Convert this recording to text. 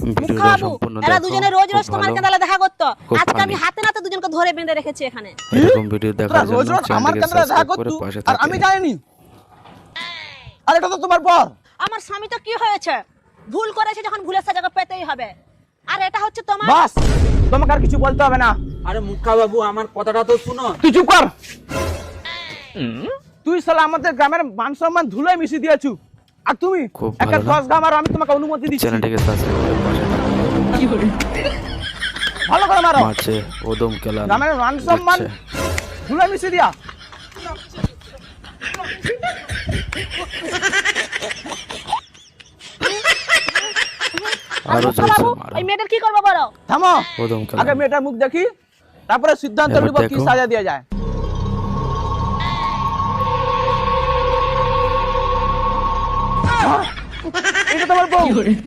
মুখ্যা বাবু, এরা দুজনে রোজ রোজ তোমার কেন্দ্রে দেখা করতো। আজকে আমি হাতে নাতে দুজনকে ধরে বেঁধে রেখেছি এখানে। এরকম ভিডিও দেখার রোজ জন্য রোজ আমার চ্যানেলটিকে কেন্দ্রে দেখা সাবস্ক্রাইব করে করতো পাশে আর আমি থাকুন। জানিনি। আর এটা তো তোমার বর। আমার স্বামী তো কি হয়েছে, ভুল করেছে যখন ভুলের সাজাকে পেতেই হবে। আর এটা হচ্ছে তোমার। বাস, তোমাকে আর কিছু বলতে হবে না। আরে মুখ্যা বাবু আমার কথাটা তো শুনো। তুই চুপ কর। তুই শালা আমাদের গ্রামের মান সম্মান ধুলোয় মিশিয়ে দিয়েছু। আর তুমি খুব একটা ভালো না? 10 গ্রাম আর আমি তোমাকে অনুমতি দিচ্ছি। চ্যানেলটিকে সাবস্ক্রাইব করে পাশে থাকুন। ভালো করে মারো। মারছে ওদম কেলান গ্রামের মান সম্মান ধুলোয় মিশিয়ে দিয়া। আরো মুখ্যা জোরসে বাবু, মারো এই মেয়েটার কি করবো বলো? থামো। ওদম আগে কেলান মেয়েটার মুখ দেখি, তারপরে সিদ্ধান্ত এবার নিব কি দেখো। সাজা দেওয়া যায়। এটা তোমার বউ।